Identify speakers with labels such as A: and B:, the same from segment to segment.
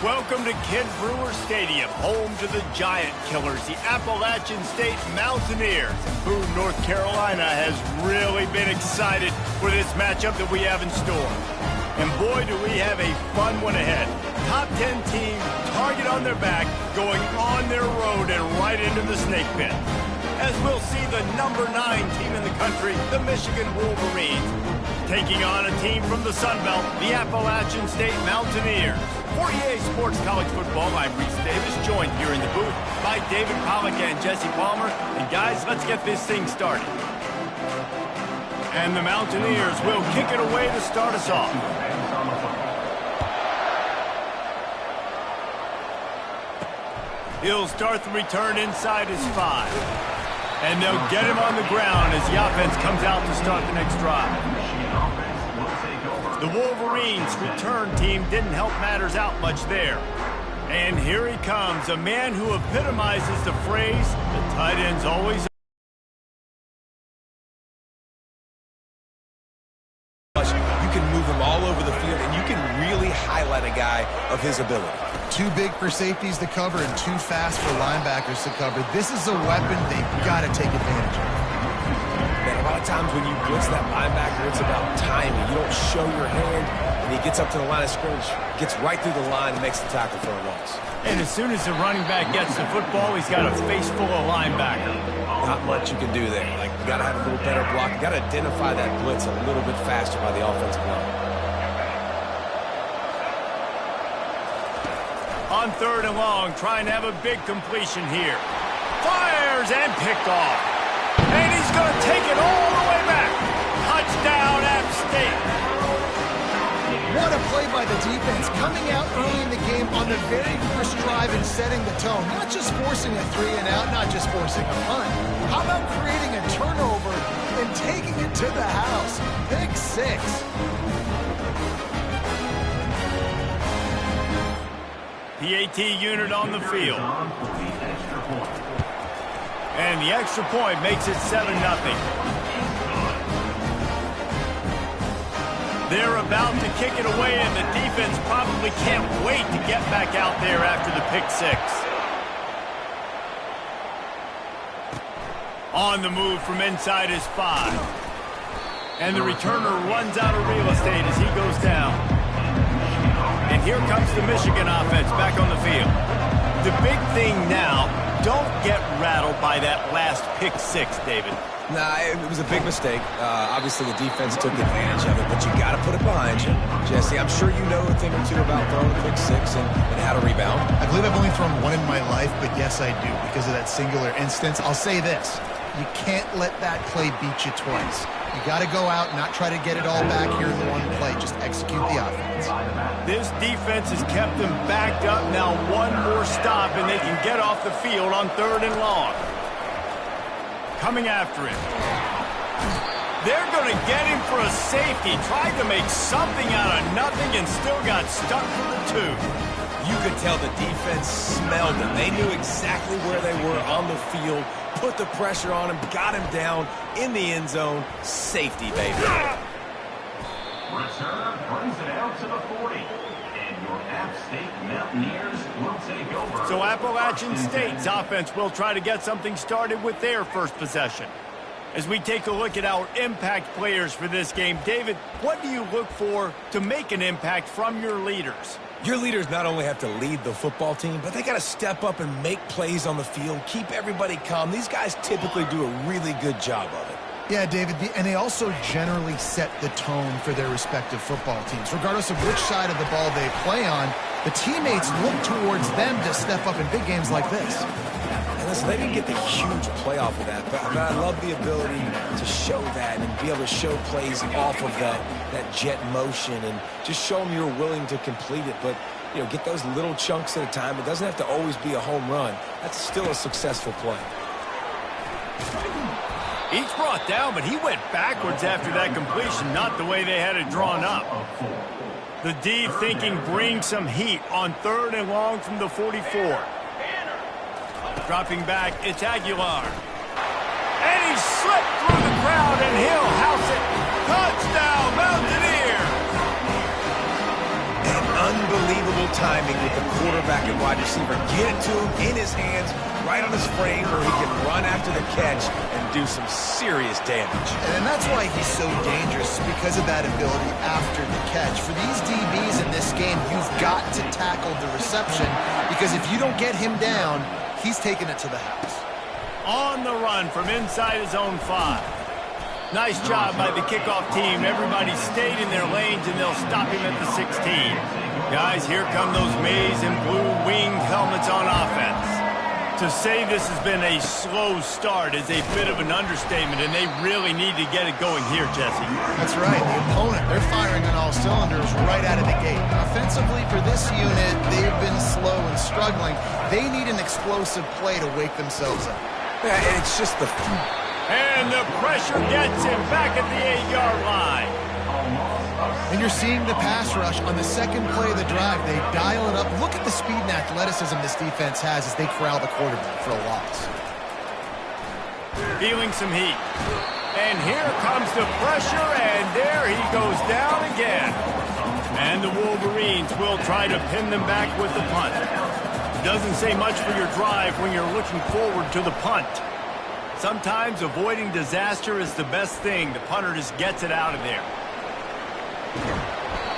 A: Welcome to Kid Brewer Stadium, home to the Giant Killers, the Appalachian State Mountaineers. Boone, North Carolina has really been excited for this matchup that we have in store. And boy, do we have a fun one ahead. Top 10 team, target on their back, going on their road and right into the snake pit. As we'll see the number 9 team in the country, the Michigan Wolverines, taking on a team from the Sun Belt, the Appalachian State Mountaineers. For EA Sports College Football, I'm Reese Davis, joined here in the booth by David Pollock and Jesse Palmer. And guys, let's get this thing started. And the Mountaineers will kick it away to start us off. He'll start the return inside his 5. And they'll get him on the ground as the offense comes out to start the next drive. The Wolverines' return team didn't help matters out much there. And here he comes, a man who epitomizes the phrase, the tight end's always...
B: You can move him all over the field, and you can really highlight a guy of his ability.
C: Too big for safeties to cover and too fast for linebackers to cover. This is a weapon they've got to take advantage of.
B: Man, a lot of times when you blitz that linebacker, it's about timing. You don't show your hand, and he gets up to the line of scrimmage, gets right through the line, and makes the tackle for a loss.
A: And as soon as the running back gets the football, he's got a face full of linebacker.
B: Not much you can do there. Like, you got to have a little better block. You got to identify that blitz a little bit faster by the offensive line.
A: On 3rd and long, trying to have a big completion here. Fires and picked off. And he's going to take it all the way back. Touchdown, App State.
C: What a play by the defense, coming out early in the game on the very first drive and setting the tone. Not just forcing a 3-and-out, not just forcing a punt. How about creating a turnover and taking it to the house? Pick 6.
A: PAT unit on the field. And the extra point makes it 7-0. They're about to kick it away, and the defense probably can't wait to get back out there after the pick 6. On the move from inside his 5. And the returner runs out of real estate as he goes down. And here comes the Michigan offense back on the field. The big thing now, don't get rattled by that last pick 6, David.
B: Nah, it was a big mistake. Obviously, the defense took advantage of it, but you got to put it behind you. Jesse, I'm sure you know a thing or two about throwing a pick 6 and how to rebound.
C: I believe I've only thrown one in my life, but yes, I do, because of that singular instance. I'll say this. You can't let that play beat you twice. You got to go out and not try to get it all back here in the one play. Just execute the offense.
A: This defense has kept them backed up. Now one more stop, and they can get off the field on 3rd and long. Coming after him. They're going to get him for a safety. Tried to make something out of nothing and still got stuck for the 2.
B: You could tell the defense smelled him. They knew exactly where they were on the field, put the pressure on him, got him down in the end zone. Safety, baby.
D: Return brings it out to the 40. And your App State Mountaineers will take over.
A: So Appalachian State's offense will try to get something started with their first possession. As we take a look at our impact players for this game, David, what do you look for to make an impact from your leaders?
B: Your leaders not only have to lead the football team, but they got to step up and make plays on the field, keep everybody calm. These guys typically do a really good job of it.
C: Yeah, David, and they also generally set the tone for their respective football teams. Regardless of which side of the ball they play on, the teammates look towards them to step up in big games like this.
B: And listen, they didn't get the huge playoff of that, but I love the ability to show that and be able to show plays off of that jet motion and just show them you're willing to complete it. But, you know, get those little chunks at a time. It doesn't have to always be a home run. That's still a successful play.
A: He's brought down, but he went backwards after that completion, not the way they had it drawn up. The D thinking bring some heat on 3rd and long from the 44. Dropping back, it's Aguilar. And he slipped through the crowd, and he'll house it. Touchdown, Mountaineers!
B: An unbelievable timing with the quarterback and wide receiver. Get it to him in his hands, right on his frame, where he can run after the catch and do some serious damage.
C: And that's why he's so dangerous, because of that ability after the catch. For these DBs in this game, you've got to tackle the reception, because if you don't get him down, he's taking it to the house.
A: On the run from inside his own 5. Nice job by the kickoff team. Everybody stayed in their lanes, and they'll stop him at the 16. Guys, here come those maize and blue winged helmets on offense. To say this has been a slow start is a bit of an understatement, and they really need to get it going here, Jesse.
C: That's right. The opponent, they're firing on all cylinders right out of the gate. Offensively, for this unit, they've been slow and struggling. They need an explosive play to wake themselves up.
B: Yeah, and it's just the...
A: And the pressure gets him back at the 8-yard line.
C: And you're seeing the pass rush on the second play of the drive. They dial it up. Look at the speed and athleticism this defense has as they corral the quarterback for a loss.
A: Feeling some heat. And here comes the pressure, and there he goes down again. And the Wolverines will try to pin them back with the punt. Doesn't say much for your drive when you're looking forward to the punt. Sometimes avoiding disaster is the best thing. The punter just gets it out of there.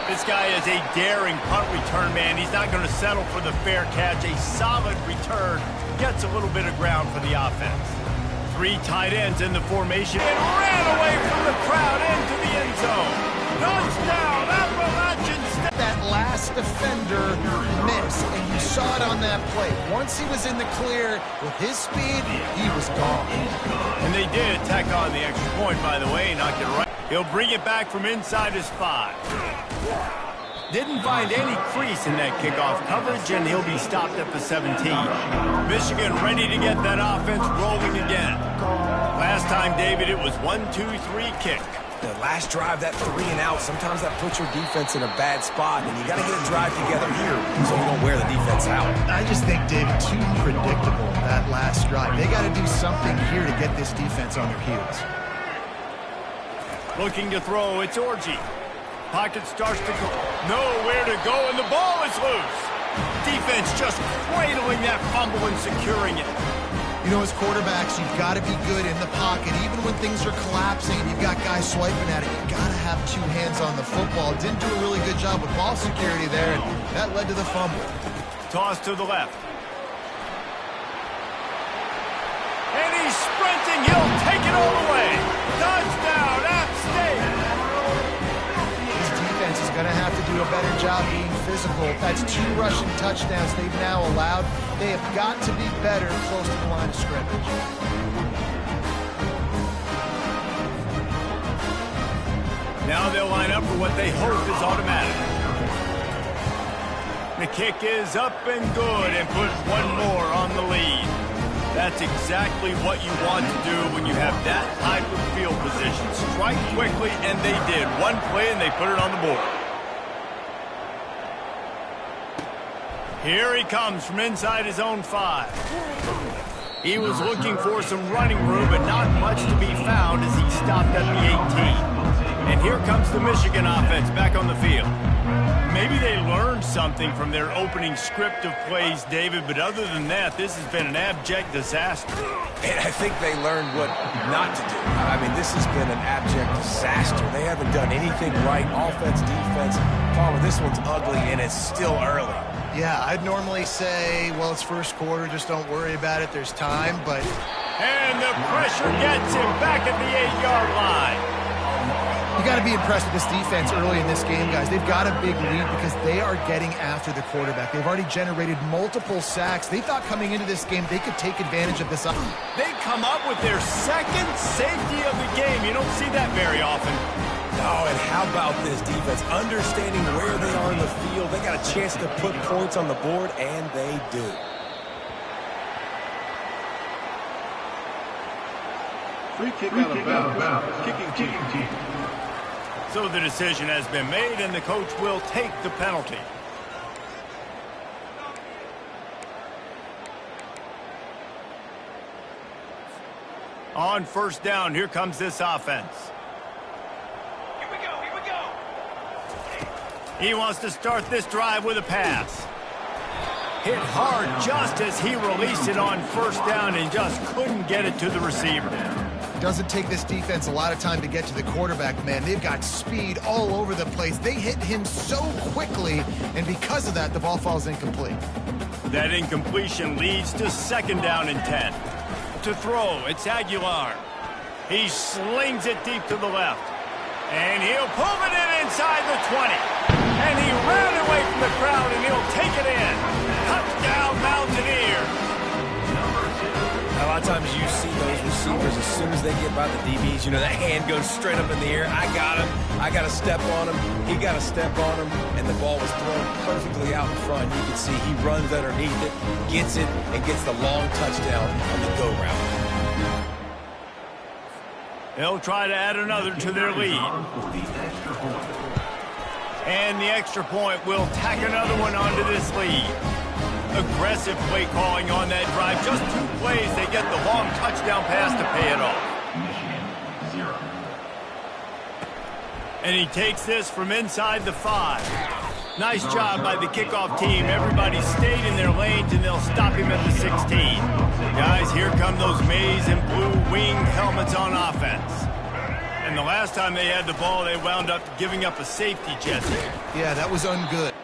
A: This guy is a daring punt return man. He's not going to settle for the fair catch. A solid return gets a little bit of ground for the offense. 3 tight ends in the formation and ran away from the crowd into the end zone. Touchdown, Appalachian State.
C: That last defender missed, and you saw it on that play. Once he was in the clear with his speed, he was gone.
A: And they did tack on the extra point, by the way, knocked it right. He'll bring it back from inside his 5. Didn't find any crease in that kickoff coverage, and he'll be stopped at the 17. Michigan ready to get that offense rolling again. Last time, David, it was 1-2-3 kick.
B: The last drive, that 3 and out, sometimes that puts your defense in a bad spot, and you got to get a drive together here so you don't wear the defense out.
C: I just think, David, too predictable, that last drive. They got to do something here to get this defense on their heels.
A: Looking to throw, it's Orji. Pocket starts to go. Nowhere to go, and the ball is loose. Defense just cradling that fumble and securing it.
C: You know, as quarterbacks, you've got to be good in the pocket. Even when things are collapsing and you've got guys swiping at it, you've got to have 2 hands on the football. Didn't do a really good job with ball security there, and that led to the fumble.
A: Toss to the left. And he's sprinting. He'll take it all the way. Touchdown, App State.
C: This defense is going to have to do a better job being physical. That's 2 rushing touchdowns they've now allowed. They have got to be better close to the line of scrimmage.
A: Now they'll line up for what they hope is automatic. The kick is up and good, and put 1 more on the lead. That's exactly what you want to do when you have that type of field position. Strike quickly, and they did. 1 play, and they put it on the board. Here he comes from inside his own 5. He was looking for some running room, but not much to be found as he stopped at the 18. And here comes the Michigan offense back on the field. Maybe they learned something from their opening script of plays, David, but other than that, this has been an abject disaster.
B: And I think they learned what not to do. I mean, this has been an abject disaster. They haven't done anything right, offense, defense. Palmer, this one's ugly, and it's still early.
C: Yeah, I'd normally say, well, it's first quarter, just don't worry about it, there's time, but...
A: And the pressure gets him back at the 8-yard line.
C: You got to be impressed with this defense early in this game, guys. They've got a big lead because they are getting after the quarterback. They've already generated multiple sacks. They thought coming into this game they could take advantage of this.
A: They come up with their second safety of the game. You don't see that very often.
B: No, and how about this defense? Understanding where they are in the field. They got a chance to put points on the board, and they do.
E: Free kick out of bounds. Kicking team.
A: So the decision has been made, and the coach will take the penalty. On first down, here comes this offense.
E: Here we go.
A: He wants to start this drive with a pass. Hit hard just as he released it on first down and just couldn't get it to the receiver.
C: Doesn't take this defense a lot of time to get to the quarterback, man. They've got speed all over the place. They hit him so quickly, and because of that, the ball falls incomplete.
A: That incompletion leads to 2nd down and 10. To throw, it's Aguilar. He slings it deep to the left. And he'll pull it in inside the 20. And he ran away from the crowd, and he'll take it in. Touchdown, Mountaineers.
B: A lot of times you see those receivers, as soon as they get by the DBs, you know, that hand goes straight up in the air. I got him. I got to step on him. He got to step on him. And the ball was thrown perfectly out in front. You can see he runs underneath it, gets it, and gets the long touchdown on the go route.
A: They'll try to add another to their lead. And the extra point will tack another one onto this lead. Aggressive play calling on that drive. Just 2 plays, they get the long touchdown pass to pay it off.
D: Michigan, 0.
A: And he takes this from inside the 5. Nice job by the kickoff team. Everybody stayed in their lanes, and they'll stop him at the 16. Guys, here come those maize and blue winged helmets on offense. And the last time they had the ball, they wound up giving up a safety, Jesse.
C: Yeah, that was ungood.